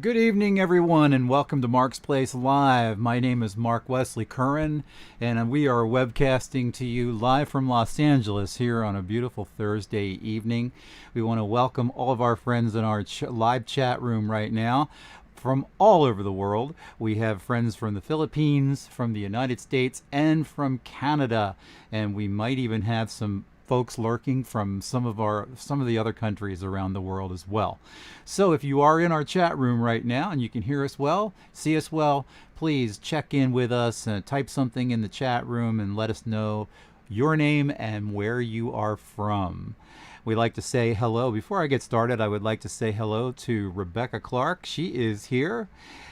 Good evening, everyone, and welcome to Mark's Place Live. My name is Mark Wesley Curran, and we are webcasting to you live from Los Angeles here on a beautiful Thursday evening. We want to welcome all of our friends in our live chat room right now from all over the world. We have friends from the Philippines, from the United States, and from Canada, and we might even have some folks lurking from some of the other countries around the world as well. So if you are in our chat room right now and you can hear us well, see us well, please check in with us and type something in the chat room and let us know your name and where you are from. We like to say hello. Before I get started, I would like to say hello to Rebecca Clark. She is here.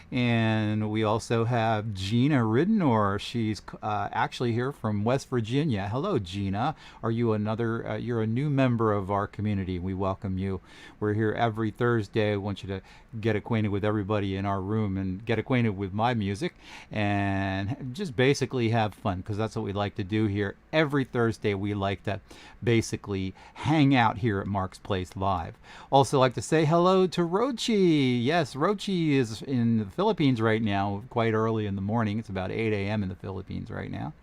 And we also have Gina Ridenour. She's actually here from West Virginia. Hello, Gina. Are you you're a new member of our community. We welcome you. We're here every Thursday. I want you to get acquainted with everybody in our room and get acquainted with my music and just basically have fun, because that's what we like to do here. Every Thursday we like to basically hang out here at Mark's Place Live. Also like to say hello to Rochi. Yes, Rochi is in the Philippines right now, quite early in the morning. It's about 8 a.m. in the Philippines right now.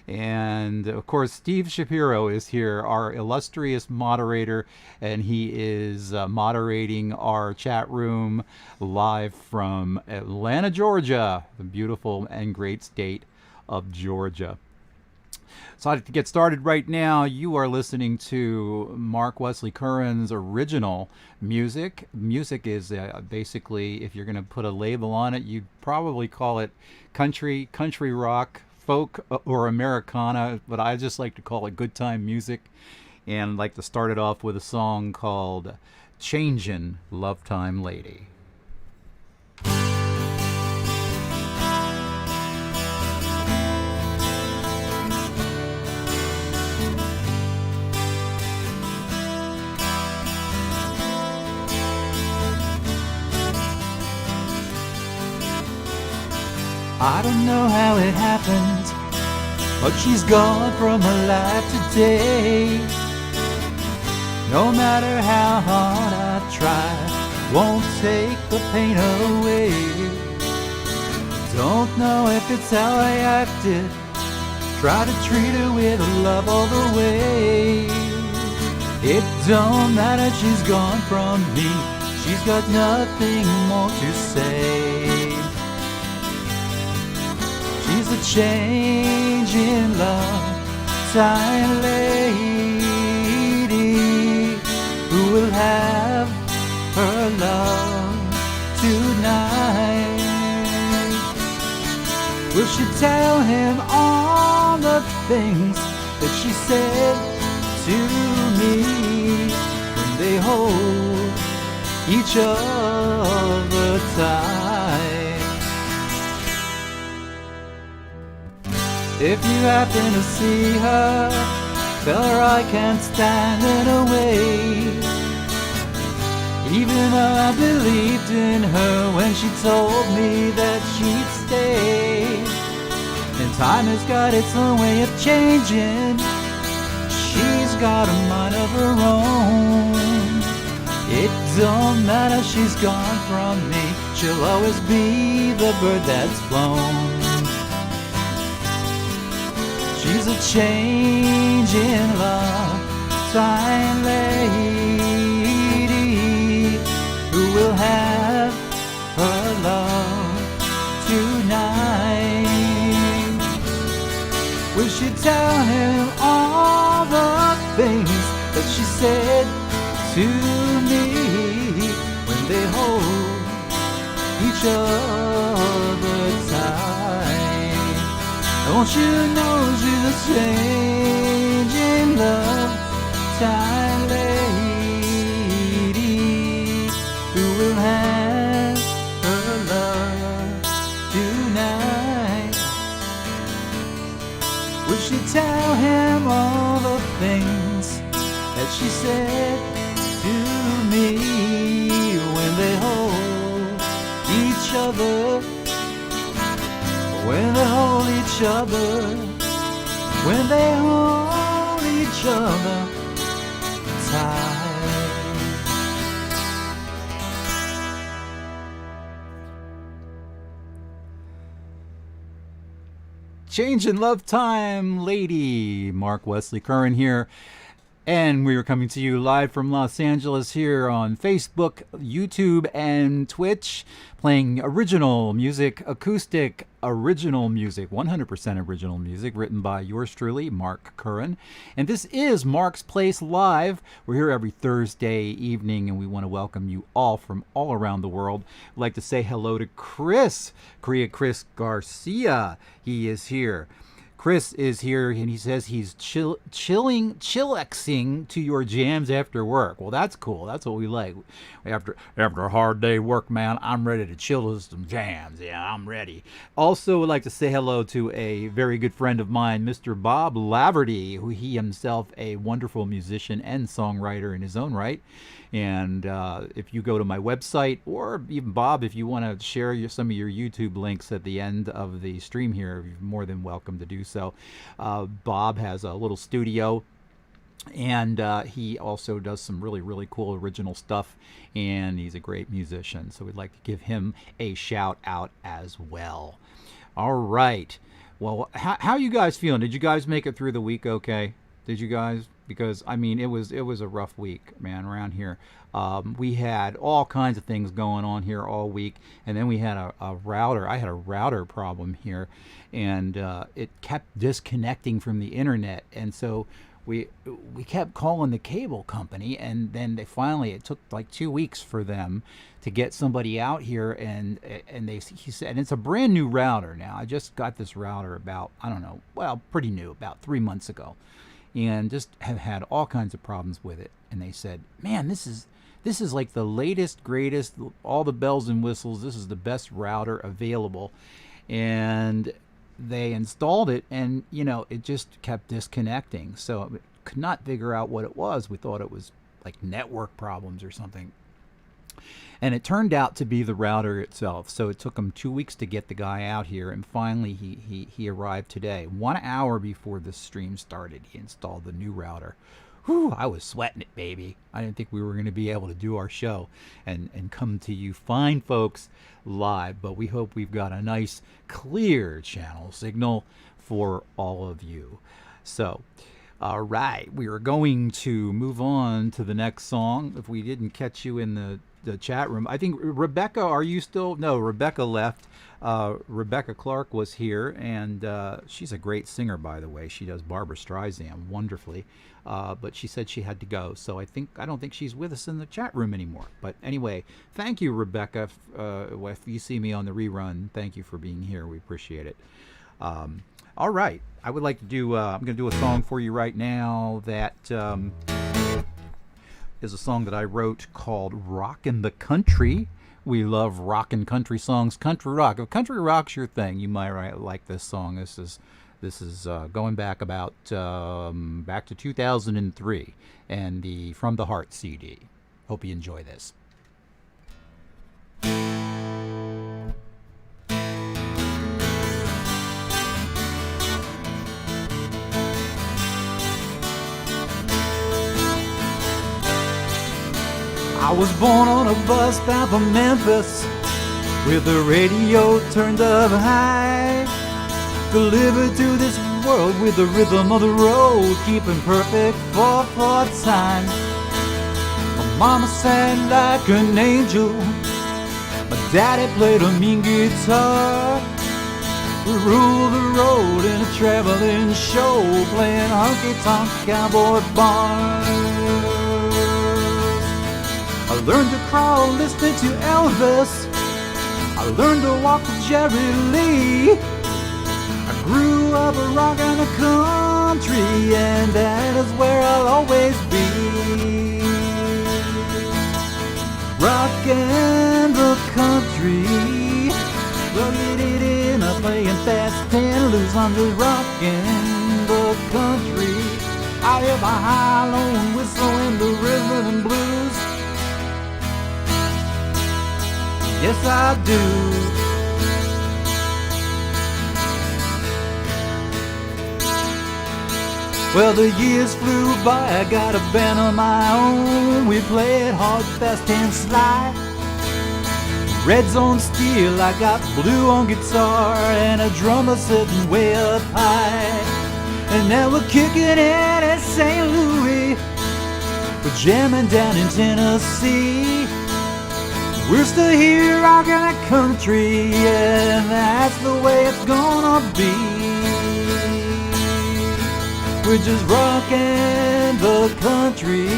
And of course, Steve Shapiro is here, our illustrious moderator, and he is moderating our chat room live from Atlanta, Georgia, the beautiful and great state of Georgia. So to get started right now, you are listening to Mark Wesley Curran's original music. Music is basically, if you're going to put a label on it, you'd probably call it country rock, folk, or Americana, but I just like to call it good time music. And I'd like to start it off with a song called Changin' Love Time Lady. I don't know how it happened, but she's gone from my life today. No matter how hard I try, won't take the pain away. Don't know if it's how I acted, try to treat her with love all the way. It don't matter, she's gone from me, she's got nothing more to say. She's a change in love time lady who will have her love tonight. Will she tell him all the things that she said to me when they hold each other tight? If you happen to see her, tell her I can't stand in her way. Even though I believed in her when she told me that she'd stay. And time has got its own way of changing, she's got a mind of her own. It don't matter, she's gone from me, she'll always be the bird that's flown. She's a change in love time lady who will have her love tonight. Will she tell him all the things that she said to me when they hold each other tight? Don't you know she's a change in love time lady who will have her love tonight? Will she tell him all the things that she said to me when they hold each other? When they hold each other, when they hold each other tight. Change in Love Time, lady. Mark Wesley Curran here. And we are coming to you live from Los Angeles here on Facebook, YouTube, and Twitch, playing original music, acoustic original music, 100% original music, written by yours truly, Mark Curran. And this is Mark's Place Live. We're here every Thursday evening, and we want to welcome you all from all around the world. I'd like to say hello to Chris Garcia. He is here. Chris is here, and he says he's chillaxing to your jams after work. Well, that's cool. That's what we like. After a hard day work, man, I'm ready to chill to some jams. Yeah, I'm ready. Also, would like to say hello to a very good friend of mine, Mr. Bob Laverty, who he himself a wonderful musician and songwriter in his own right. And if you go to my website, or even Bob, if you want to share some of your YouTube links at the end of the stream here, you're more than welcome to do so. Bob has a little studio, and he also does some really, really cool original stuff, and he's a great musician. So we'd like to give him a shout out as well. All right. Well, how you guys feeling? Did you guys make it through the week okay? Did you guys? Because I mean, it was a rough week, man, around here. We had all kinds of things going on here all week, and then we had a router. I had a router problem here, and it kept disconnecting from the internet, and so we kept calling the cable company, and then it took like 2 weeks for them to get somebody out here, and he said, and it's a brand new router now. I just got this router about, I don't know, well, pretty new, about 3 months ago. And just have had all kinds of problems with it. And they said, man, this is like the latest, greatest, all the bells and whistles. This is the best router available. And they installed it, and it just kept disconnecting. So it could not figure out what it was. We thought it was like network problems or something. And it turned out to be the router itself. So it took him 2 weeks to get the guy out here, and finally he arrived today. 1 hour before the stream started, he installed the new router. Whew, I was sweating it, baby. I didn't think we were going to be able to do our show and come to you fine folks live, but we hope we've got a nice clear channel signal for all of you. So, all right, we are going to move on to the next song. If we didn't catch you in the chat room, I think Rebecca, are you still? No, Rebecca left. Rebecca Clark was here, and she's a great singer, by the way. She does Barbra Streisand wonderfully, but she said she had to go, so I don't think she's with us in the chat room anymore. But anyway, thank you, Rebecca. If you see me on the rerun, thank you for being here. We appreciate it. All right, I would like to do. I'm going to do a song for you right now that. Is a song that I wrote called Rockin' the Country. We love rockin' country songs, country rock. If country rock's your thing, you might like this song. This is going back about back to 2003, and the From the Heart CD. Hope you enjoy this. I was born on a bus bound for Memphis, with the radio turned up high, delivered to this world with the rhythm of the road, keeping perfect 4/4 time. My mama sang like an angel, my daddy played a mean guitar. We ruled the road in a traveling show, playing honky-tonk cowboy bars. I learned to crawl listening to Elvis. I learned to walk with Jerry Lee. I grew up rockin' the country, and that is where I'll always be. Rockin' the country, rugged it in, I'm playing fast and loose. I'm just rockin' the country. I hear my high lone whistle in the rhythm and blues. Yes, I do. Well, the years flew by, I got a band of my own. We played hard, fast, and sly. Red Zone Steel, I got blue on guitar and a drummer sitting way up high. And now we're kicking it at St. Louis, we're jamming down in Tennessee. We're still here rocking the country, and that's the way it's gonna be. We're just rocking the country,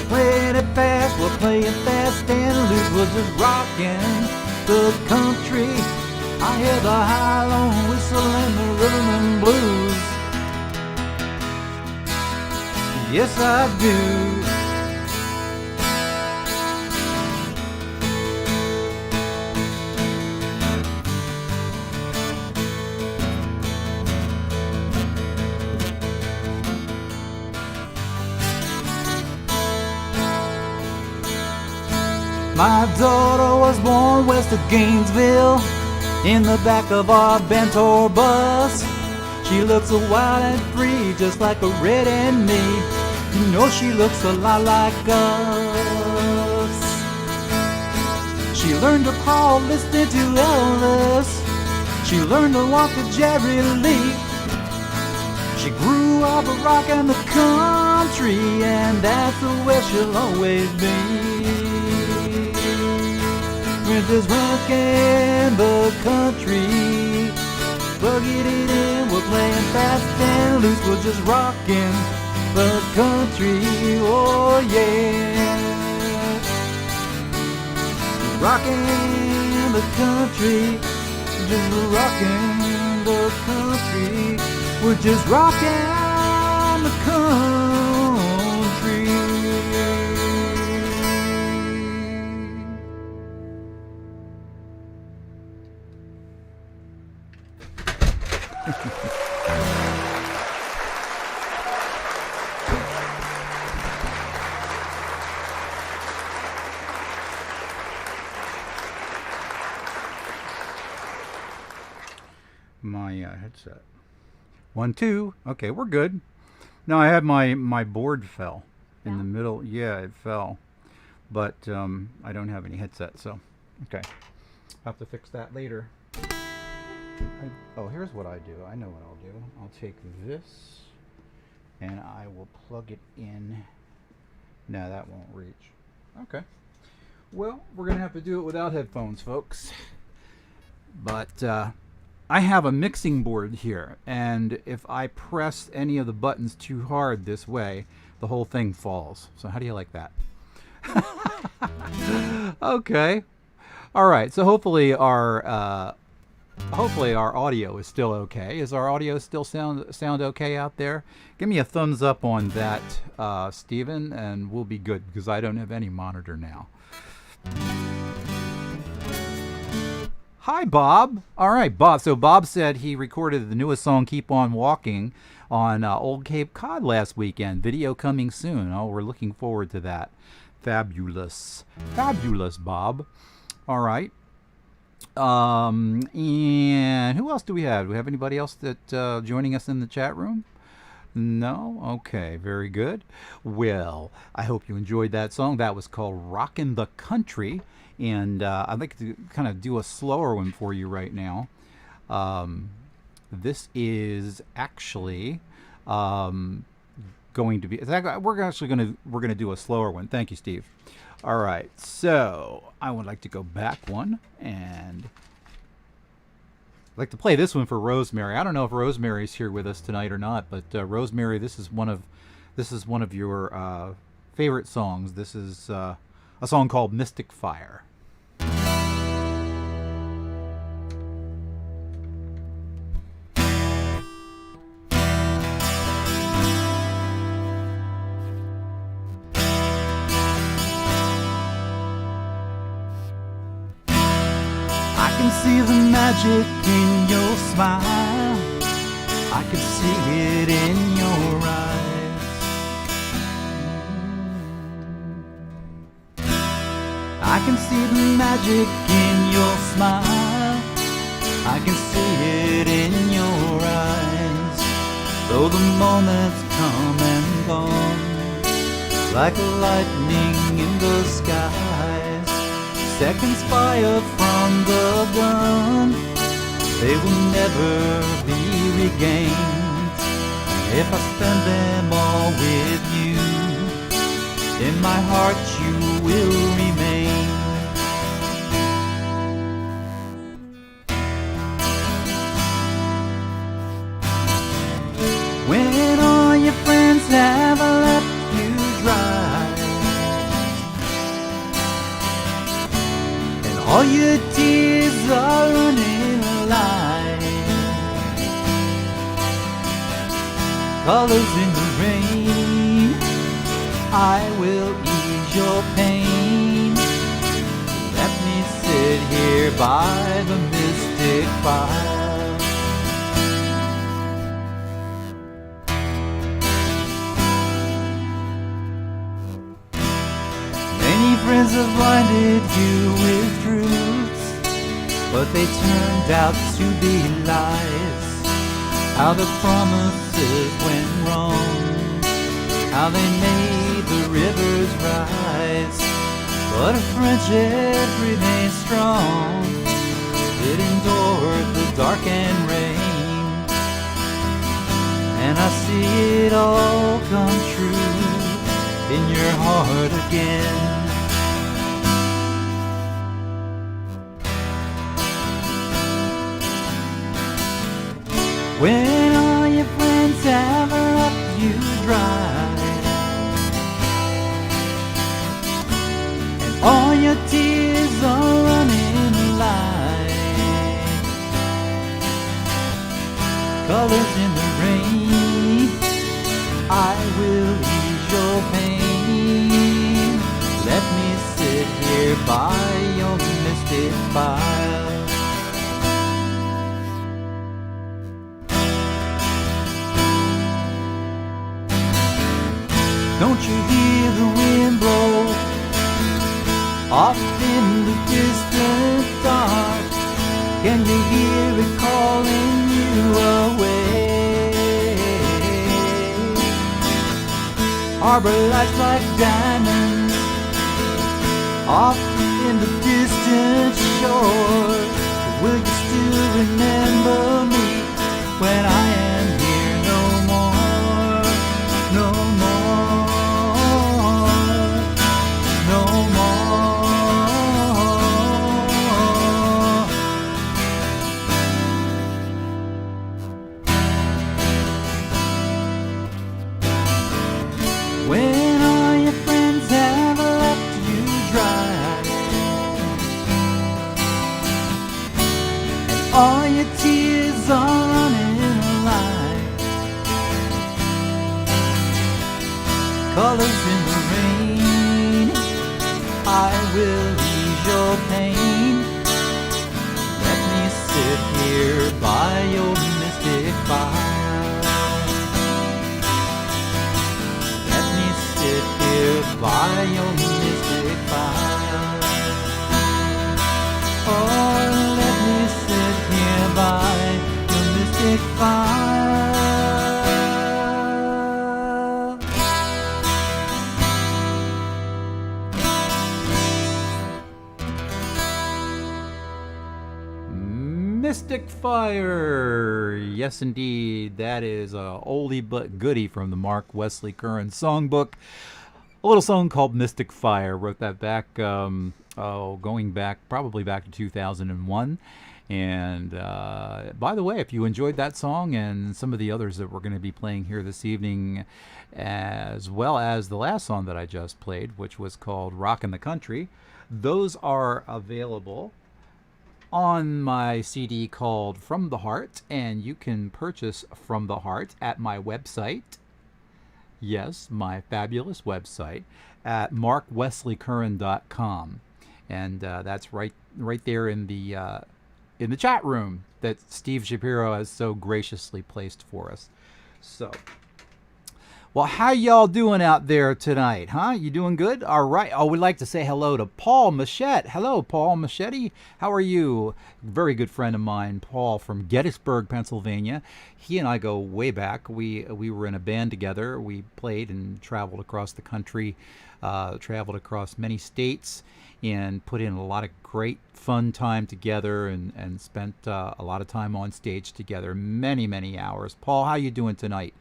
playing it fast, we're playing fast and loose. We're just rocking the country. I hear the high-low whistle and the rhythm and blues. Yes, I do. My daughter was born west of Gainesville, in the back of our Bentor bus. She looks so wild and free, just like a red and me. You know she looks a lot like us. She learned to crawl listening to Elvis. She learned to walk with Jerry Lee. She grew up rocking the country, and that's the way she'll always be. We're just rocking the country, plugging it in, we're playing fast and loose. We're just rocking the country, oh yeah. Rocking the country, just rocking the country. We're just rocking the country. My headset. 1, 2. Okay, we're good. No, I had my board fell in the middle. Yeah, it fell. But I don't have any headset, so okay. I'll have to fix that later. Oh, here's what I do. I know what I'll do. I'll take this and I will plug it in. No, that won't reach. Okay. Well, we're going to have to do it without headphones, folks. But I have a mixing board here, and if I press any of the buttons too hard this way, the whole thing falls. So how do you like that? Okay. All right. So hopefully our audio is still okay. Is our audio still sound okay out there? Give me a thumbs up on that, Steven, and we'll be good, because I don't have any monitor now. Hi, Bob. All right, Bob. So Bob said he recorded the newest song, Keep On Walking, on Old Cape Cod last weekend. Video coming soon. Oh, we're looking forward to that. Fabulous. Fabulous, Bob. All right. And who else do we have? Do we have anybody else that joining us in the chat room? No? Okay, very good. Well, I hope you enjoyed that song. That was called Rockin' the Country. And I'd like to kind of do a slower one for you right now. This is actually going to be. We're gonna do a slower one. Thank you, Steve. All right, so I would like to go back one, and I'd like to play this one for Rosemary. I don't know if Rosemary's here with us tonight or not, but Rosemary, this is one of your favorite songs. This is a song called Mystic Fire. See the magic in your smile, I can see it in your eyes. I can see the magic in your smile, I can see it in your eyes. Though the moments come and gone, like lightning in the skies, Seconds fired from the gun, they will never be regained. If I spend them all with you, in my heart you will remain. When all your friends have left you dry, and all your tears are running light, colors in the rain, I will ease your pain. Let me sit here by the mystic fire. Many friends have blinded you with truths, but they turned out to be lies. How the promises went wrong, how they made the rivers rise. But a friendship remains strong, it endured the dark and rain. And I see it all come true in your heart again. When all your friends have left you dry, and all your tears are running light, colors in the rain, I will ease your pain. Let me sit here by your mystic fire. Don't you hear the wind blow off in the distant dark? Can you hear it calling you away? Harbor lights like diamonds off in the distant shore. Will you still remember me when I am here no more? No more. No more. When all your friends have left you dry, and all your tears are running light, colors in the rain, I will ease your pain. Let me sit here by your mystic fire. Let me sit here by your mystic fire. Oh, let me sit here by your mystic fire. Mystic Fire. Yes, indeed. That is a oldie but goodie from the Mark Wesley Curran songbook. A little song called Mystic Fire. Wrote that back, going back, probably back to 2001. And by the way, if you enjoyed that song and some of the others that we're going to be playing here this evening, as well as the last song that I just played, which was called Rockin' the Country, those are available on my CD called From the Heart, and you can purchase From the Heart at my website. Yes, my fabulous website at markwesleycurran.com, and that's right there in the chat room that Steve Shapiro has so graciously placed for us. So, Well, how y'all doing out there tonight, huh? You doing good? All right. Oh, we'd like to say hello to Paul Machette. Hello, Paul Machete. How are you? Very good friend of mine, Paul from Gettysburg, Pennsylvania. He and I go way back. We were in a band together. We played and traveled across the country, traveled across many states, and put in a lot of great fun time together and spent a lot of time on stage together, many hours. Paul, how you doing tonight?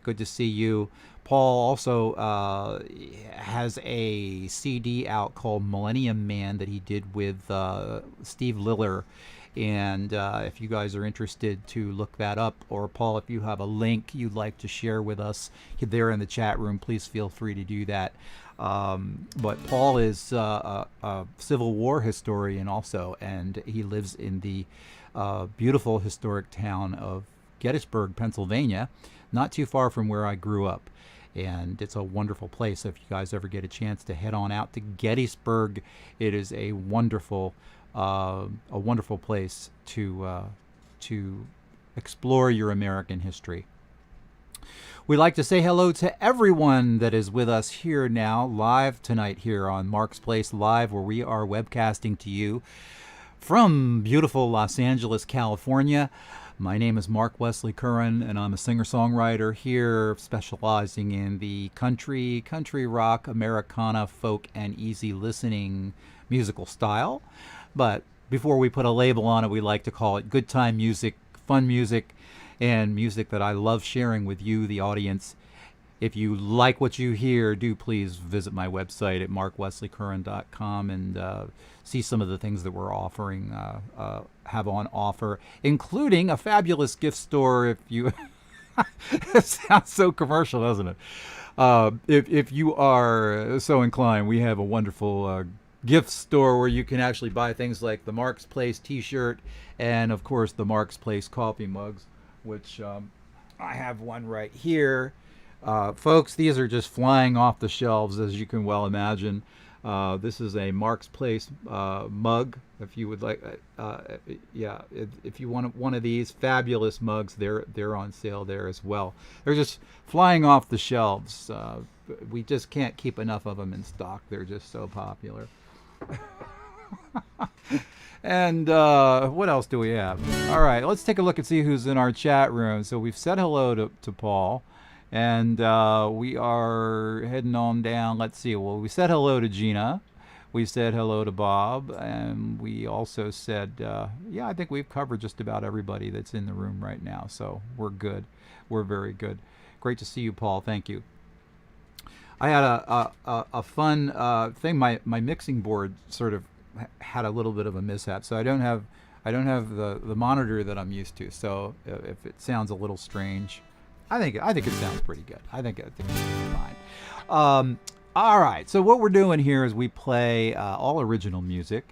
Good to see you. Paul also has a CD out called Millennium Man that he did with Steve Liller. And if you guys are interested to look that up, or Paul, if you have a link you'd like to share with us there in the chat room, please feel free to do that. But Paul is a Civil War historian also, and he lives in the beautiful historic town of Gettysburg, Pennsylvania, not too far from where I grew up. And it's a wonderful place. If you guys ever get a chance to head on out to Gettysburg, it is a wonderful place to explore your American history. We'd like to say hello to everyone that is with us here now, live tonight here on Mark's Place Live, where we are webcasting to you from beautiful Los Angeles, California. My name is Mark Wesley Curran, and I'm a singer-songwriter here, specializing in the country rock, Americana, folk, and easy listening musical style. But before we put a label on it, we like to call it good time music, fun music, and music that I love sharing with you, the audience. If you like what you hear, do please visit my website at markwesleycurran.com and see some of the things that we're offering, have on offer, including a fabulous gift store. If you, it sounds so commercial, doesn't it? If you are so inclined, we have a wonderful gift store where you can actually buy things like the Mark's Place T-shirt and, of course, the Mark's Place coffee mugs, which I have one right here. Folks, these are just flying off the shelves, as you can well imagine. This is a Mark's Place mug. If you would like, if you want one of these fabulous mugs, they're on sale there as well. They're just flying off the shelves. We just can't keep enough of them in stock. They're just so popular. And what else do we have? All right, let's take a look and see who's in our chat room. So we've said hello to Paul. And we are heading on down. Let's see. Well, we said hello to Gina. We said hello to Bob. And we also said, I think we've covered just about everybody that's in the room right now. So we're good. We're very good. Great to see you, Paul. Thank you. I had a fun thing. My mixing board sort of had a little bit of a mishap. So I don't have the monitor that I'm used to. So if it sounds a little strange, I think it sounds pretty good. I think it's fine. All right. So what we're doing here is we play all original music,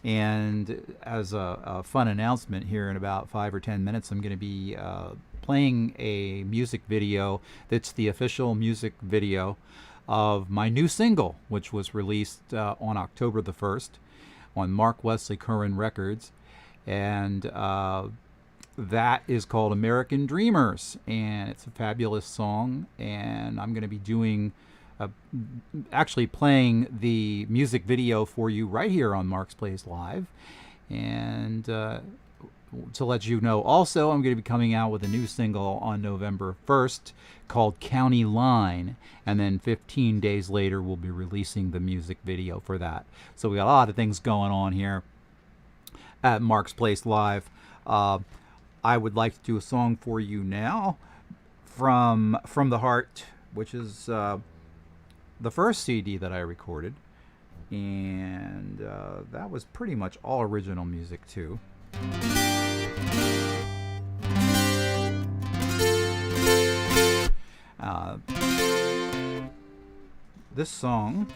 and as a fun announcement, here in about 5 or 10 minutes, I'm going to be playing a music video that's the official music video of my new single, which was released on October the 1st on Mark Wesley Curran Records, and that is called American Dreamers, and it's a fabulous song. And I'm going to be doing actually playing the music video for you right here on Mark's Place Live. And to let you know also, I'm going to be coming out with a new single on November 1st called County Line, and then 15 days later we'll be releasing the music video for that. So we got a lot of things going on here at Mark's Place Live. I would like to do a song for you now from the Heart, which is the first CD that I recorded, and that was pretty much all original music too. This song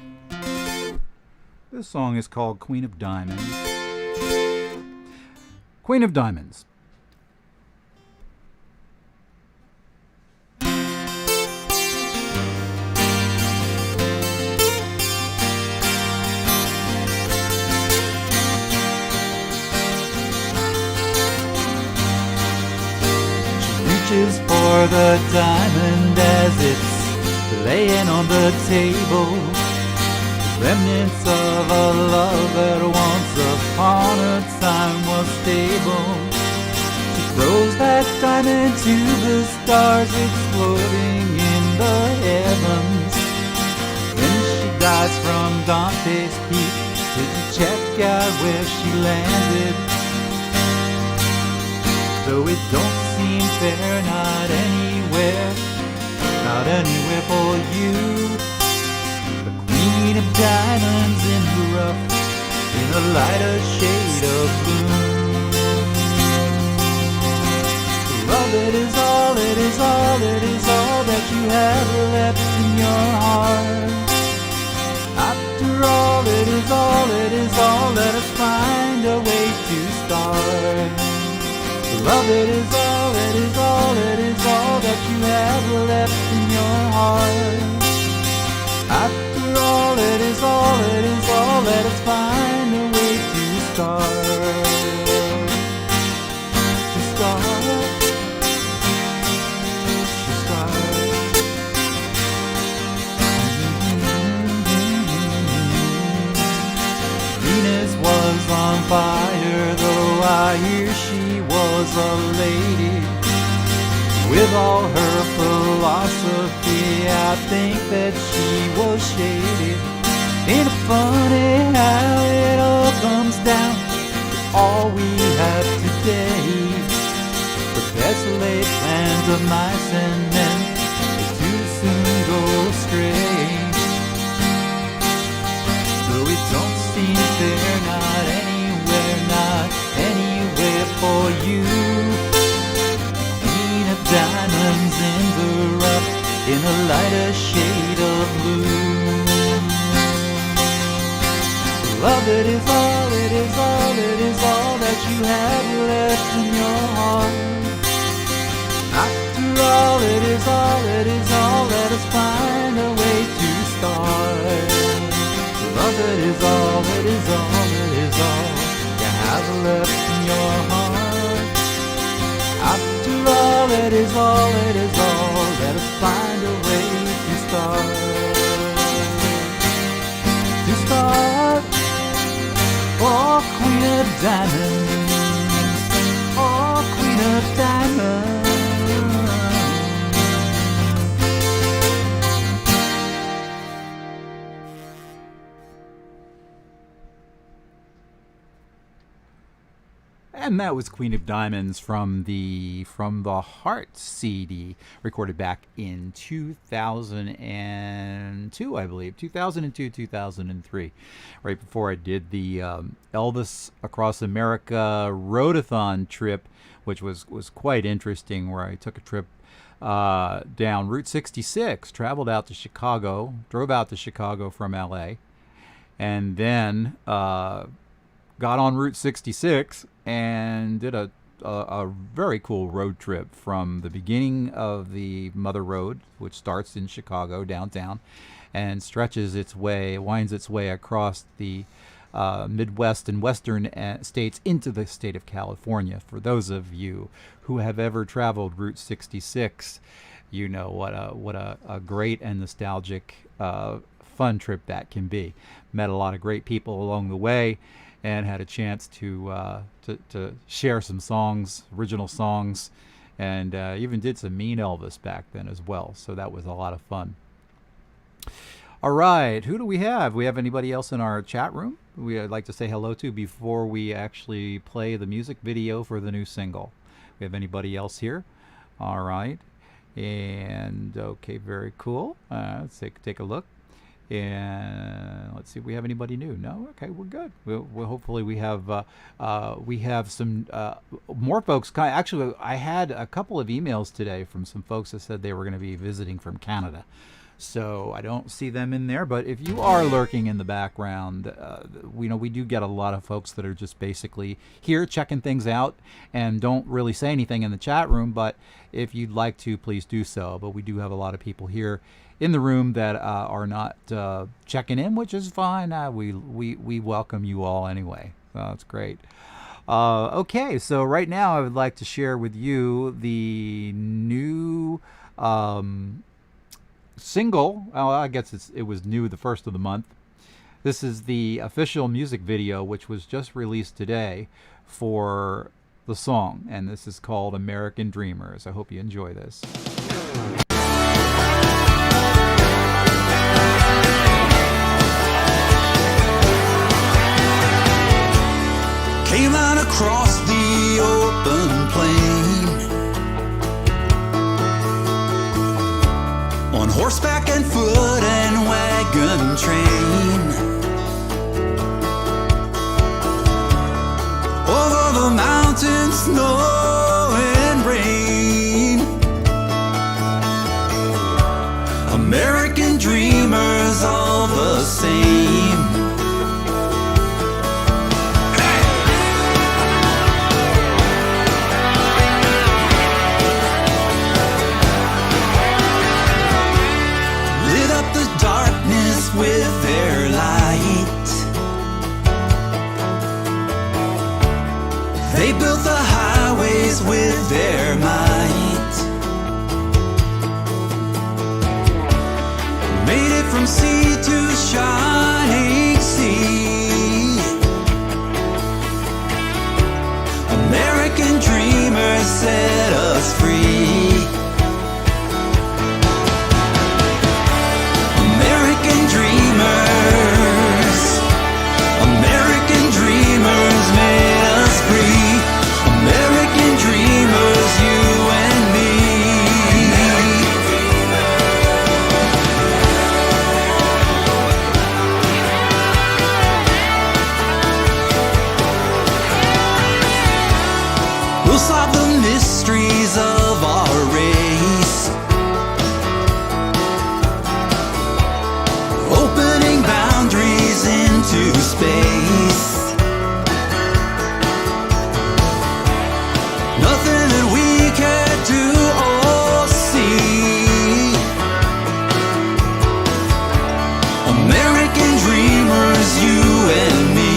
is called Queen of Diamonds. Queen of Diamonds. Reaches for the diamond as it's laying on the table, remnants of a love that once upon a time was stable. She throws that diamond to the stars, exploding in the heavens. When she dies from Dante's Peak, didn't check out where she landed. Though it don't seem fair, not anywhere for you. The Queen of Diamonds in the rough, in a lighter shade of blue. Love, it is all, it is all, it is all that you have left in your heart. After all, it is all, it is all, let us find a way to start. Love, it is all, it is all, it is all that you have left in your heart. After all, it is all, it is all, let us find a way to start. To start. To start. Venus was on fire, though I hear she was a lady. With all her philosophy, I think that she was shaded. Ain't it funny how it all comes down to all we have today? The best laid plans of mice and men, they too soon go astray. Though it don't seem fair, not anywhere for you. Queen of Diamonds in the rough, in a lighter shade of blue. Love, it is all, it is all, it is all that you have left in your heart. After all, it is all, it is all, let us find a way to start. Love, it is all, it is all, it is all you have left in your heart. After all, it is all, it is all, let us find a way to start. To start. Oh, Queen of Diamonds, oh, Queen of Diamonds. And that was Queen of Diamonds from the Heart CD, recorded back in 2002, I believe, 2002, 2003, right before I did the Elvis Across America Roadathon trip, which was quite interesting, where I took a trip down Route 66, traveled out to Chicago, drove out to Chicago from LA, and then got on Route 66 and did a very cool road trip from the beginning of the Mother Road, which starts in Chicago downtown and winds its way across the Midwest and Western states into the state of California. For those of you who have ever traveled Route 66, you know what a great and nostalgic fun trip that can be. Met a lot of great people along the way, and had a chance to share some songs, original songs, and even did some Mean Elvis back then as well. So that was a lot of fun. All right, who do we have? We have anybody else in our chat room we'd like to say hello to before we actually play the music video for the new single? We have anybody else here? All right, and okay, very cool. Let's take a look. And let's see if we have anybody new. No, okay, we're good. We'll hopefully we have some more folks. Actually, I had a couple of emails today from some folks that said they were going to be visiting from Canada. So I don't see them in there, but if you are lurking in the background, we do get a lot of folks that are just basically here checking things out and don't really say anything in the chat room. But if you'd like to, please do so. But we do have a lot of people here in the room that are not checking in, which is fine. We welcome you all anyway. So that's great. Okay, so right now I would like to share with you the new single. I guess it was new the first of the month. This is the official music video, which was just released today for the song, and this is called American Dreamers. I hope you enjoy this. Came out across the open plain on horseback and foot and wagon train, over the mountains, snow and rain. American dreamers all the same. Lit up the darkness with their light. They built the highways with their might. Made it from sea to shining sea. American dreamers set us free. American dreamers. American dreamers made us free. American dreamers, you and me. We'll solve the mysteries of our race, opening boundaries into space. Nothing that we can't do or see. American dreamers, you and me.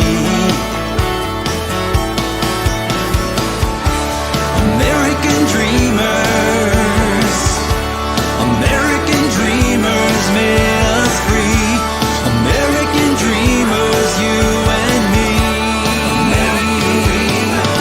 American dreamers. American dreamers made us free. American dreamers, you and me. American dreamers.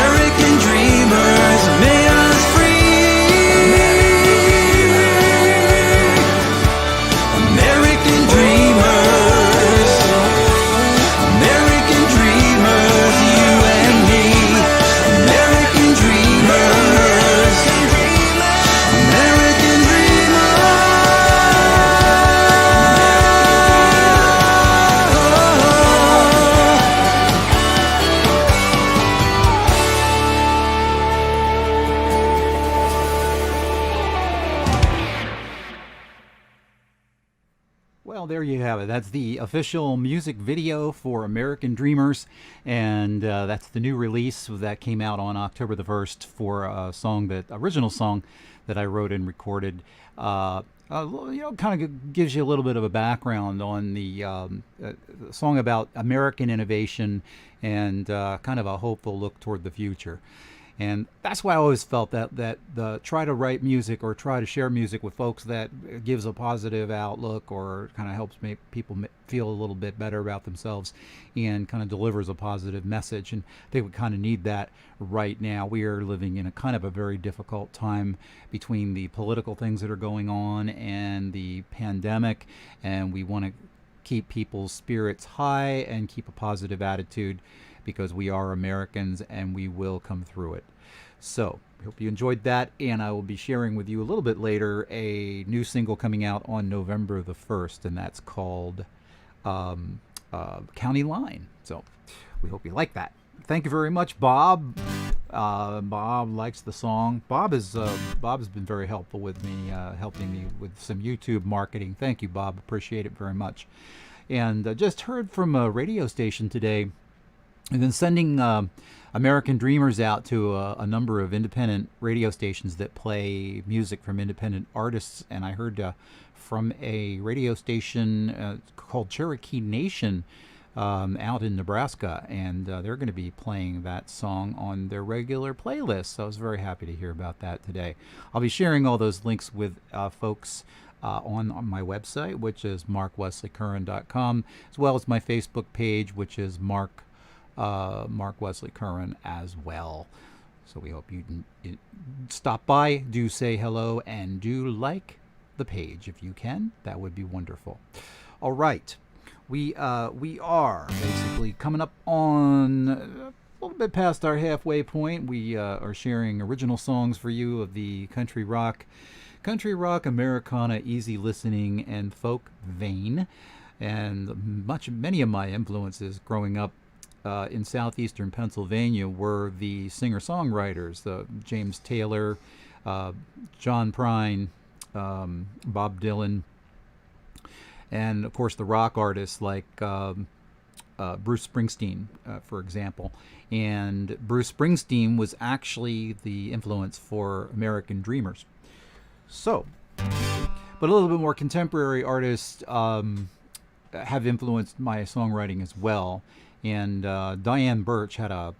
American dreamers made us free. American dreamers. American dreamers, you and me. American dreamers. American Well, there you have it. That's the official music video for American Dreamers, and that's the new release that came out on October the 1st for a original song that I wrote and recorded. Kind of gives you a little bit of a background on the song about American innovation and kind of a hopeful look toward the future. And that's why I always felt that try to write music or try to share music with folks that gives a positive outlook or kind of helps make people feel a little bit better about themselves and kind of delivers a positive message. And I think we kind of need that right now. We are living in a kind of a very difficult time between the political things that are going on and the pandemic, and we want to keep people's spirits high and keep a positive attitude, because we are Americans and we will come through it. So I hope you enjoyed that, and I will be sharing with you a little bit later a new single coming out on November the 1st, and that's called County Line. So we hope you like that. Thank you very much, Bob. Bob likes the song. Bob has been very helpful with me, helping me with some YouTube marketing. Thank you, Bob. Appreciate it very much. And just heard from a radio station today. And then sending American Dreamers out to a number of independent radio stations that play music from independent artists. And I heard from a radio station called Cherokee Nation out in Nebraska. And they're going to be playing that song on their regular playlist. So I was very happy to hear about that today. I'll be sharing all those links with folks on my website, which is markwesleycurran.com, as well as my Facebook page, which is Mark Wesley Curran as well. So we hope you stop by, do say hello, and do like the page if you can. That would be wonderful. All right, we are basically coming up on a little bit past our halfway point. We are sharing original songs for you of the country rock, Americana, easy listening, and folk vein, and many of my influences growing up in southeastern Pennsylvania were the singer-songwriters, James Taylor, John Bryan, Bob Dylan, and of course the rock artists like Bruce Springsteen, for example. And Bruce Springsteen was actually the influence for American Dreamers. So, but a little bit more contemporary artists have influenced my songwriting as well. And Diane Birch had a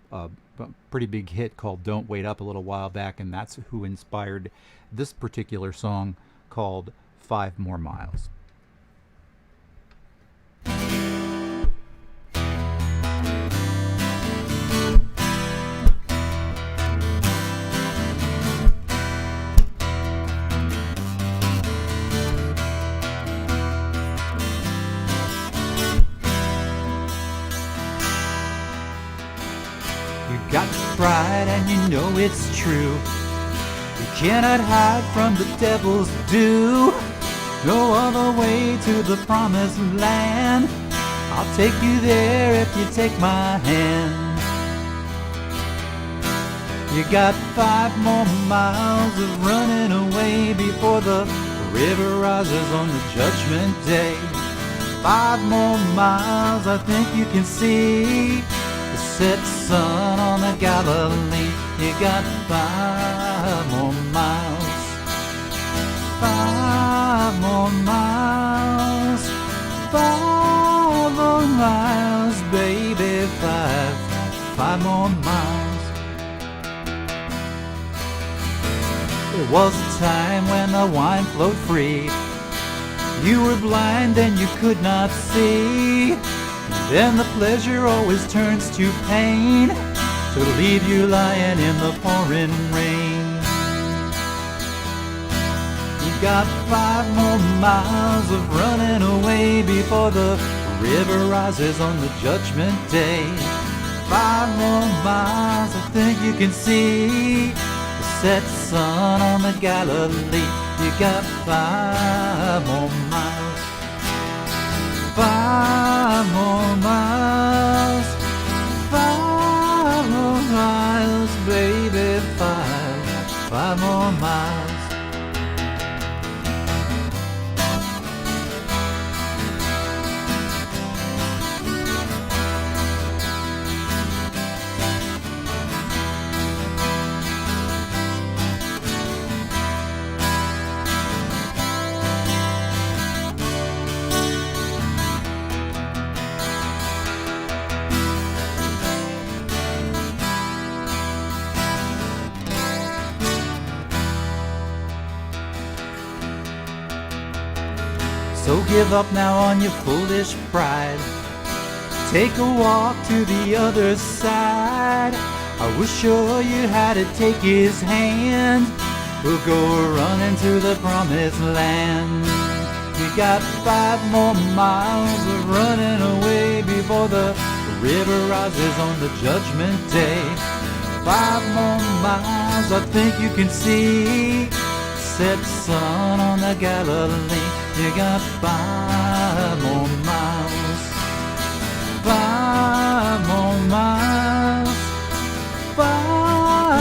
pretty big hit called Don't Wait Up a little while back, and that's who inspired this particular song called 5 More Miles. Got pride and you know it's true. You cannot hide from the devil's due. No other way to the promised land. I'll take you there if you take my hand. You got 5 more miles of running away before the river rises on the judgment day. 5 more miles I think you can see the set sun on the Galilee. You got 5 more miles. 5 more miles. 5 more miles, baby. 5 more miles. There was a time when the wine flowed free. You were blind and you could not see. Then the pleasure always turns to pain, to leave you lying in the pouring rain. You got 5 more miles of running away before the river rises on the judgment day. 5 more miles, I think you can see the set sun on the Galilee. You got 5 more miles. 5 more miles. 5 more miles, baby. 5 more miles. So give up now on your foolish pride. Take a walk to the other side. I was sure you had to take his hand. We'll go running to the promised land. You got 5 more miles of running away before the river rises on the judgment day. 5 more miles, I think you can see set sun on the Galilee. You got 5 more miles. 5 more miles. 5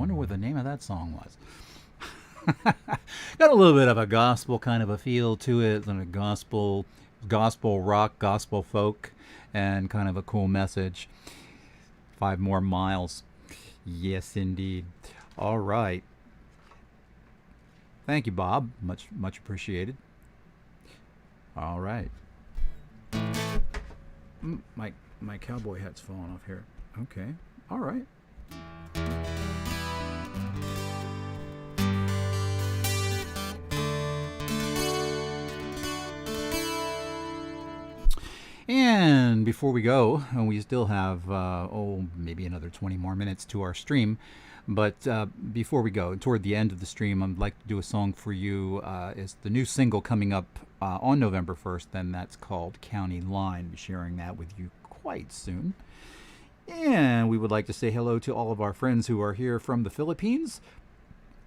wonder what the name of that song was. Got a little bit of a gospel kind of a feel to it, and a gospel rock, gospel folk, and kind of a cool message. 5 more miles. Yes, indeed. All right. Thank you, Bob. Much appreciated. All right. My cowboy hat's falling off here. Okay. All right. And before we go, and we still have, maybe another 20 more minutes to our stream. But before we go, toward the end of the stream, I'd like to do a song for you. It's the new single coming up on November 1st, and that's called County Line. I'll be sharing that with you quite soon. And we would like to say hello to all of our friends who are here from the Philippines.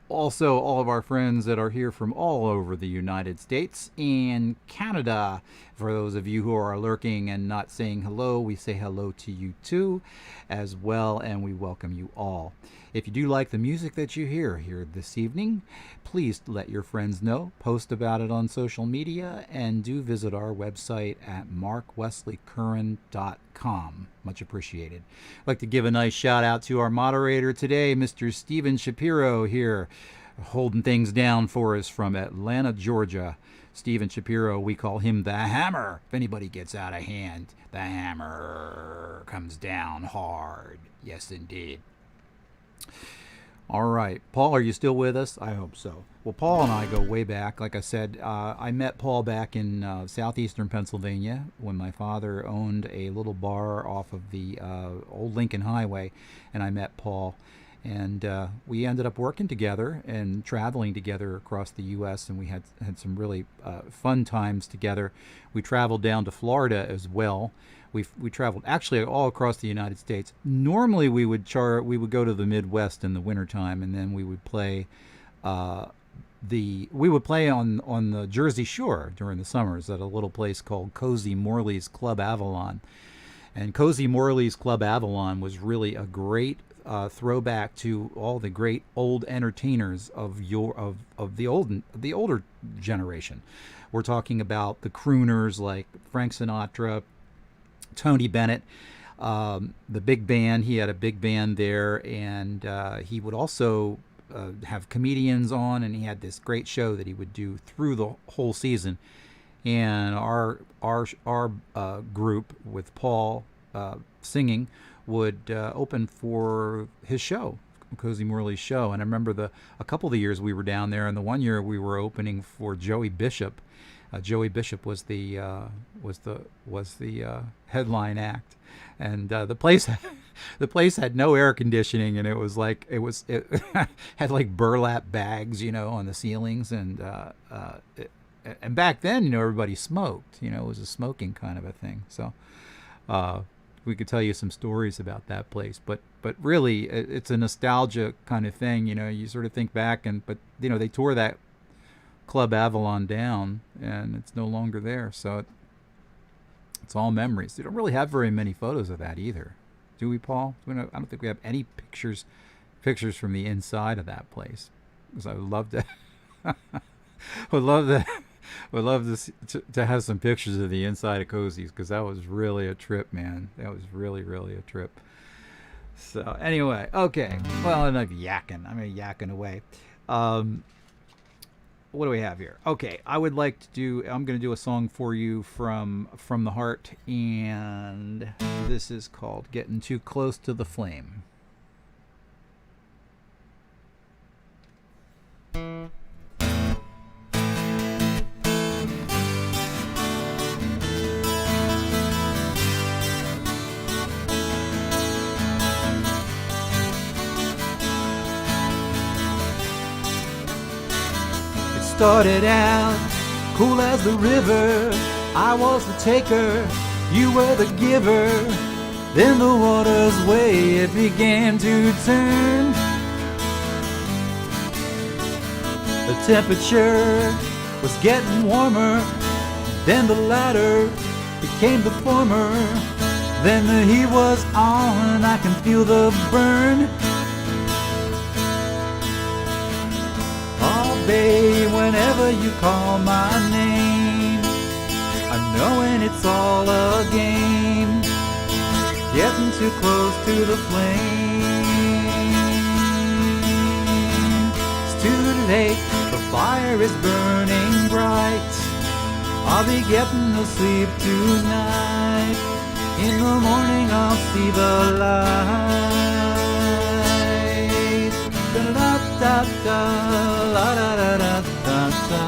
Also, all of our friends that are here from all over the United States and Canada. For those of you who are lurking and not saying hello, we say hello to you too as well, and we welcome you all. If you do like the music that you hear here this evening, please let your friends know, post about it on social media, and do visit our website at markwesleycurran.com. Much appreciated. I'd like to give a nice shout out to our moderator today, Mr. Steven Shapiro here, holding things down for us from Atlanta, Georgia. Steven Shapiro, we call him the Hammer. If anybody gets out of hand, the hammer comes down hard. Yes, indeed. All right. Paul, are you still with us? I hope so. Well, Paul and I go way back. Like I said, I met Paul back in southeastern Pennsylvania when my father owned a little bar off of the old Lincoln Highway, and I met Paul. And we ended up working together and traveling together across the U.S., and we had some really fun times together. We traveled down to Florida as well. We traveled actually all across the United States. Normally we would go to the Midwest in the wintertime, and then we would play on the Jersey Shore during the summers at a little place called Cozy Morley's Club Avalon. And Cozy Morley's Club Avalon was really a great throwback to all the great old entertainers of the older generation. We're talking about the crooners like Frank Sinatra, Tony Bennett, the big band. He had a big band there, and he would also have comedians on, and he had this great show that he would do through the whole season. And our group with Paul singing would open for his show, Cozy Morley's show. And I remember a couple of the years we were down there, and the one year we were opening for Joey Bishop. Joey Bishop was the headline act, and the place had no air conditioning, and it had like burlap bags, on the ceilings, and back then, everybody smoked. It was a smoking kind of a thing. So we could tell you some stories about that place, but really it's a nostalgia kind of thing. You sort of think back, but they tore that Club Avalon down, and it's no longer there, so it's all memories. We don't really have very many photos of that either, do we, Paul? I don't think we have any pictures from the inside of that place, because I would love to would love to have some pictures of the inside of Cozy's, because that was really a trip, man. That was really a trip. So anyway, okay, well, enough yakking. I'm yakking away. What do we have here? Okay, I'm going to do a song for you from the heart, and this is called Getting Too Close to the Flame. Started out cool as the river. I was the taker, you were the giver. Then the water's way it began to turn. The temperature was getting warmer. Then the latter became the former. Then the heat was on, I can feel the burn. babe, whenever you call my name, I'm knowing it's all a game, getting too close to the flame. It's too late, the fire is burning bright, I'll be getting no sleep tonight. In the morning I'll see the light. Da-da-da-da-da, la-da-da-da-da-da.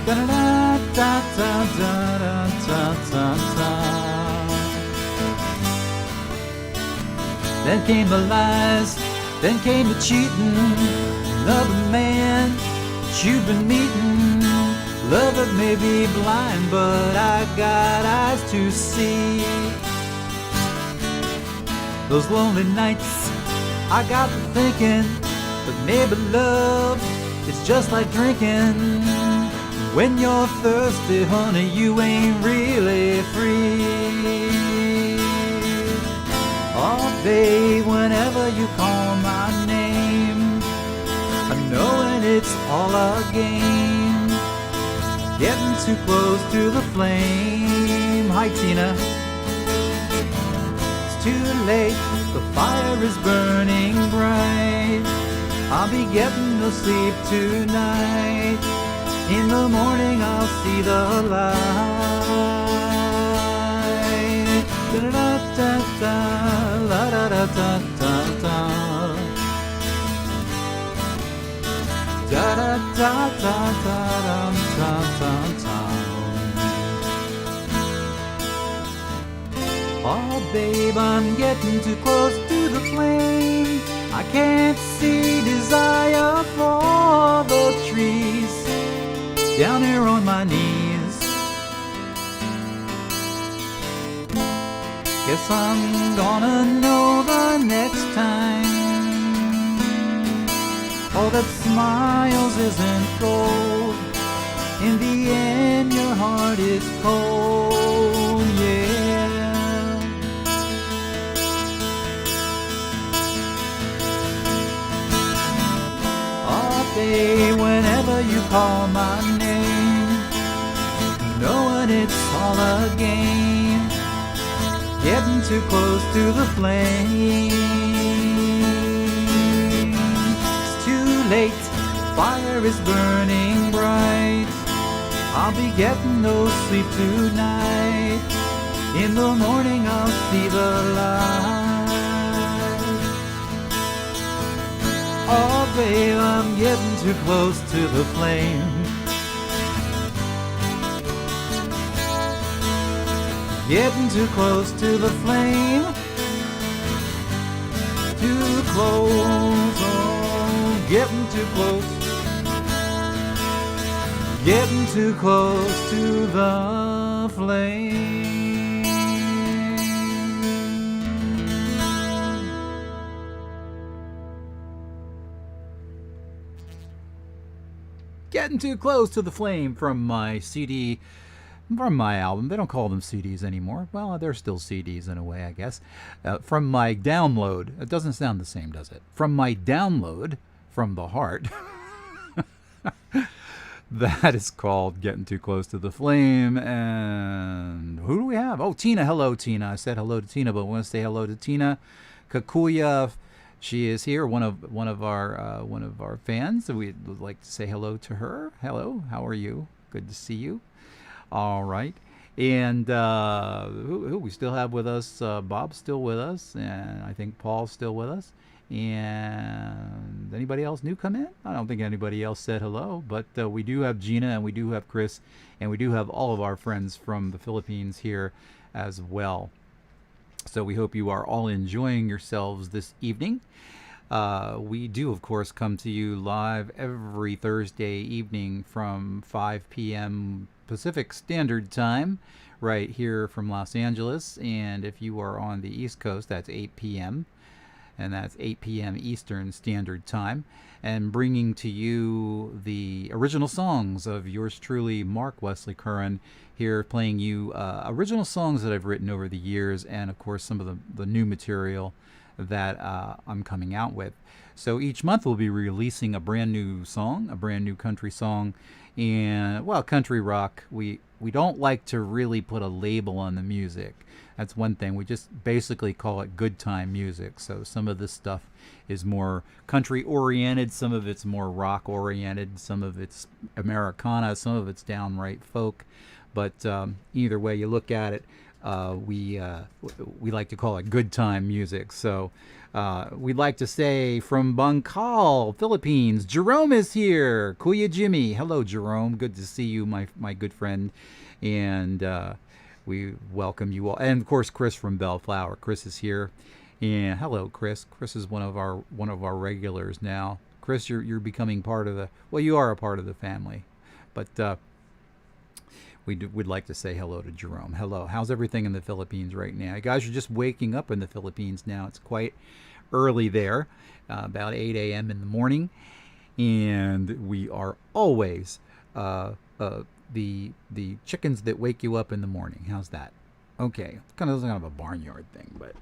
Da-da-da-da-da-da-da-da-da. Then came the lies, then came the cheating. Another man that you've been meeting, love that may be blind, but I got eyes to see. Those lonely nights I got to thinking, but maybe love is just like drinking. When you're thirsty, honey, you ain't really free. Oh, babe, whenever you call my name, I knowing it's all a game, getting too close to the flame. Hi, Tina. It's too late, the fire is burning bright, I'll be getting no sleep tonight. In the morning I'll see the light. Da-da-da-da-da, la-da-da-da-da-da. Da-da-da-da-da-da-da-da. Oh, babe, I'm getting too close to the flame. I can't see desire for the trees. Down here on my knees, guess I'm gonna know the next time. All that smiles isn't gold, in the end your heart is cold, yeah. Oh, babe, whenever you call my name, knowing it's all a game, getting too close to the flame. It's too late, fire is burning bright, I'll be getting no sleep tonight. In the morning I'll see the light. Oh, babe, I'm getting too close to the flame. Getting too close to the flame. Too close, oh, getting too close. Getting too close to the flame. Getting Too Close to the Flame from my CD, from my album. They don't call them CDs anymore. Well, they're still CDs in a way, I guess. From my download. It doesn't sound the same, does it? From my download from the heart. That is called Getting Too Close to the Flame. And who do we have? Oh, Tina. Hello, Tina. I said hello to Tina, but I want to say hello to Tina Kakuya. She is here, one of our fans. So we'd like to say hello to her. Hello, how are you? Good to see you. All right. And who we still have with us? Bob's still with us, and I think Paul's still with us. And anybody else new come in? I don't think anybody else said hello, but we do have Gina, and we do have Chris, and we do have all of our friends from the Philippines here as well. So we hope you are all enjoying yourselves this evening. We do, of course, come to you live every Thursday evening from 5 p.m. Pacific Standard Time, right here from Los Angeles. And if you are on the East Coast, that's 8 p.m. And that's 8 p.m. Eastern Standard Time. And bringing to you the original songs of yours truly, Mark Wesley Curran, here playing you original songs that I've written over the years, and of course some of the new material that I'm coming out with. So each month we'll be releasing a brand new song, a brand new country song. And, well, country rock, we don't like to really put a label on the music. That's one thing. We just basically call it good time music. So some of this stuff is more country oriented, some of it's more rock oriented, some of it's Americana, some of it's downright folk. But either way you look at it, we like to call it good time music. So we'd like to say from Bangkal, Philippines, Jerome is here. Kuya Jimmy. Hello, Jerome. Good to see you, my good friend. And we welcome you all. And of course, Chris from Bellflower. Chris is here. And hello, Chris. Chris is one of our regulars now. Chris, you're becoming part of the, well, you are a part of the family. But we'd like to say hello to Jerome. Hello. How's everything in the Philippines right now? You guys are just waking up in the Philippines now. It's quite early there, about 8 a.m. in the morning. And we are always the chickens that wake you up in the morning. How's that? Okay. Kind of a barnyard thing, but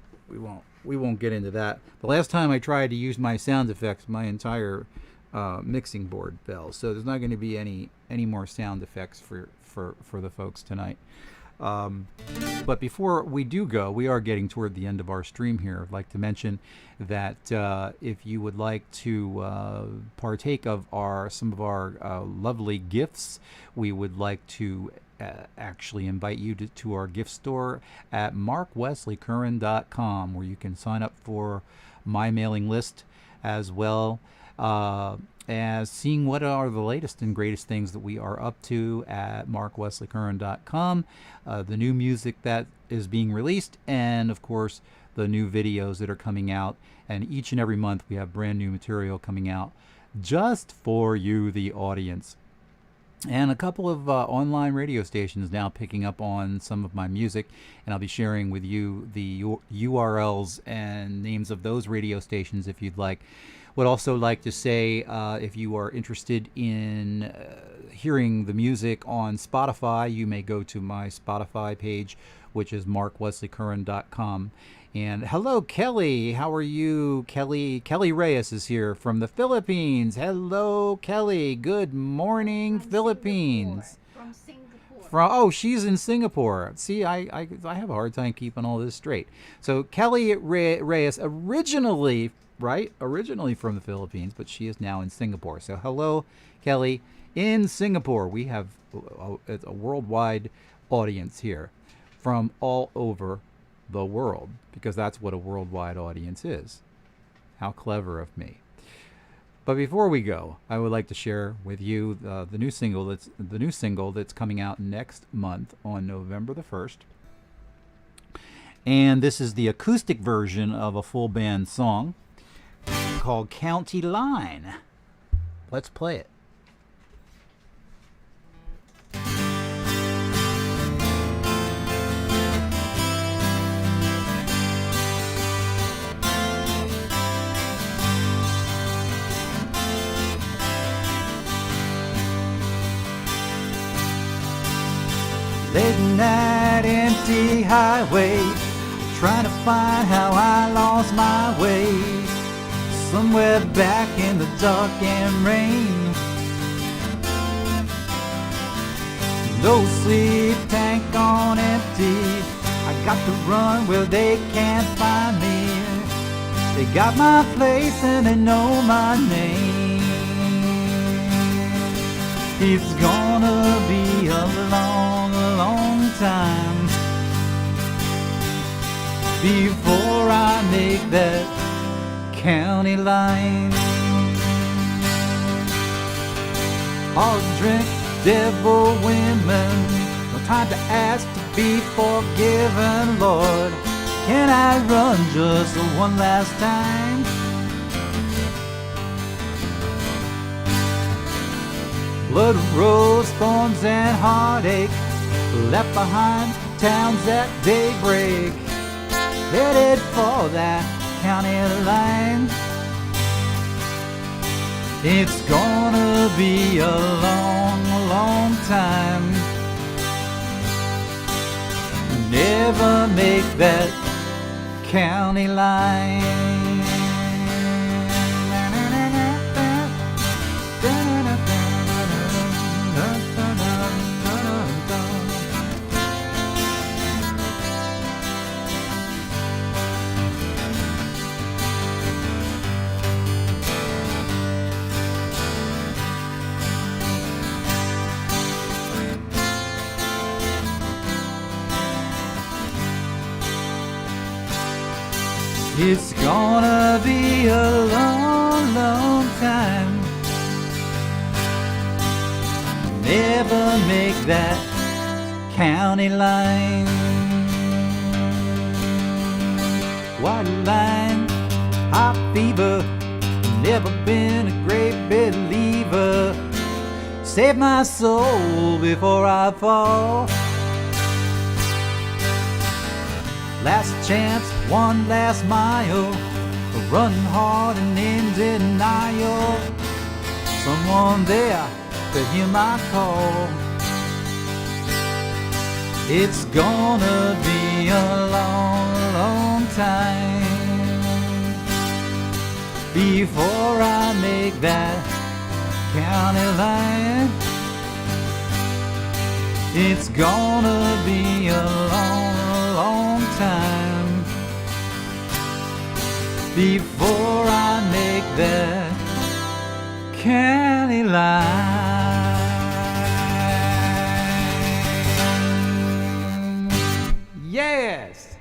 we won't get into that. The last time I tried to use my sound effects, my entire mixing board fell. So there's not going to be any more sound effects for the folks tonight. But before we do go, we are getting toward the end of our stream here. I'd like to mention that if you would like to partake of some of our lovely gifts, we would like to actually invite you to our gift store at markwesleycurran.com, where you can sign up for my mailing list, as well as seeing what are the latest and greatest things that we are up to at markwesleycurran.com, the new music that is being released, and of course the new videos that are coming out. And each and every month we have brand new material coming out just for you, the audience. And a couple of online radio stations now picking up on some of my music, and I'll be sharing with you the URLs and names of those radio stations if you'd like. Would also like to say, if you are interested in hearing the music on Spotify, you may go to my Spotify page, which is markwesleycurran.com. And hello, Kelly. How are you, Kelly? Kelly Reyes is here from the Philippines. Hello, Kelly. Good morning, Philippines. From Singapore. Oh, she's in Singapore. See, I have a hard time keeping all this straight. So Kelly Reyes, originally from the Philippines, but she is now in Singapore. So hello, Kelly, in Singapore. We have a worldwide audience here from all over the world, because that's what a worldwide audience is. How clever of me. But before we go, I would like to share with you the new single that's coming out next month on November the 1st. And this is the acoustic version of a full band song called County Line. Let's play it. Late night, empty highway, trying to find how I lost my way. Somewhere back in the dark and rain. No sleep tank on empty. I got to run where they can't find me. They got my place and they know my name. It's gonna be a long, long time before I make that county line. Hard drink, devil women, no time to ask to be forgiven, Lord. Can I run just one last time? Blood, rose, thorns, and heartache, left behind towns at daybreak, headed for that county line. It's gonna be a long, long time. Never make that county line. It's gonna be a long, long time. Never make that county line. White line, hot fever, never been a great believer. Save my soul before I fall. Last chance, one last mile, running hard and in denial. Someone there to hear my call. It's gonna be a long, long time before I make that county line. It's gonna be a long, long time before I make that county line. Yes!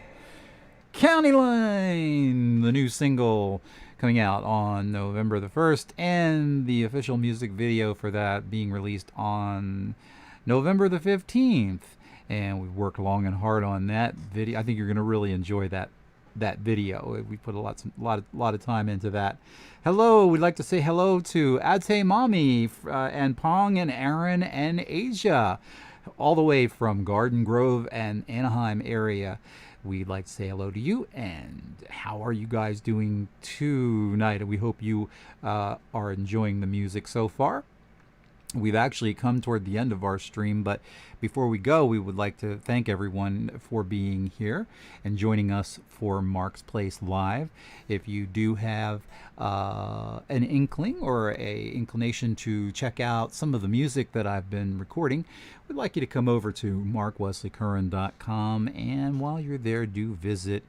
County Line, the new single coming out on November the 1st, and the official music video for that being released on November the 15th. And we worked long and hard on that video. I think you're going to really enjoy that video. We put a lot of time into that. Hello, we'd like to say hello to Ate Mommy and Pong and Aaron and Asia, all the way from Garden Grove and Anaheim area. We'd like to say hello to you, and how are you guys doing tonight? We hope you are enjoying the music so far. We've actually come toward the end of our stream, but before we go, we would like to thank everyone for being here and joining us for Mark's Place Live. If you do have an inkling or a inclination to check out some of the music that I've been recording, we'd like you to come over to markwesleycurran.com, and while you're there, do visit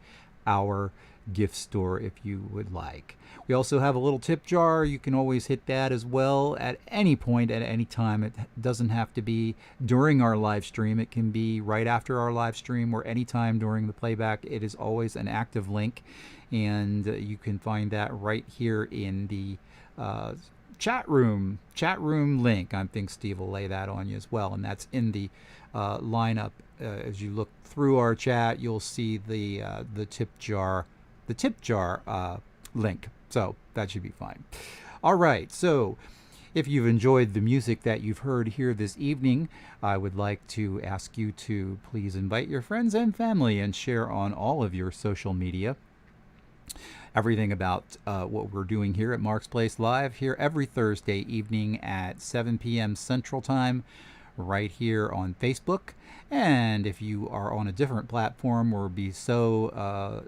our gift store if you would like. We also have a little tip jar. You can always hit that as well at any point, at any time. It doesn't have to be during our live stream. It can be right after our live stream or anytime during the playback. It is always an active link, and you can find that right here in the chat room link. I think Steve will lay that on you as well, and that's in the lineup. As you look through our chat, you'll see the tip jar link. So that should be fine. All right. So if you've enjoyed the music that you've heard here this evening, I would like to ask you to please invite your friends and family and share on all of your social media everything about what we're doing here at Mark's Place Live, here every Thursday evening at 7 p.m. Central Time, right here on Facebook. And if you are on a different platform or be so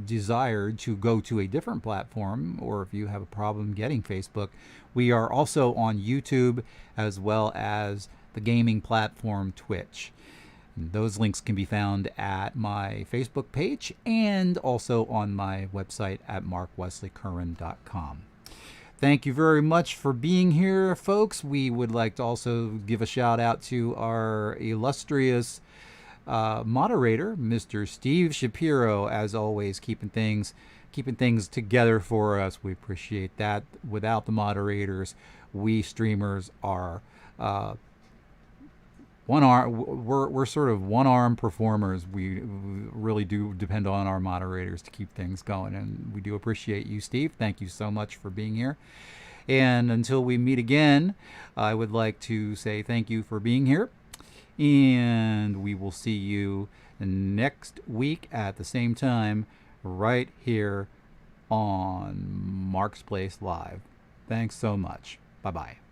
desired to go to a different platform, or if you have a problem getting Facebook, we are also on YouTube as well as the gaming platform Twitch. And those links can be found at my Facebook page and also on my website at markwesleycurran.com. Thank you very much for being here, folks. We would like to also give a shout out to our illustrious moderator, Mr. Steve Shapiro, as always, keeping things together for us. We appreciate that. Without the moderators, we streamers are we're sort of one-arm performers. We really do depend on our moderators to keep things going, and we do appreciate you, Steve. Thank you so much for being here. And until we meet again, I would like to say thank you for being here. And we will see you next week at the same time right here on Mark's Place Live. Thanks so much. Bye-bye.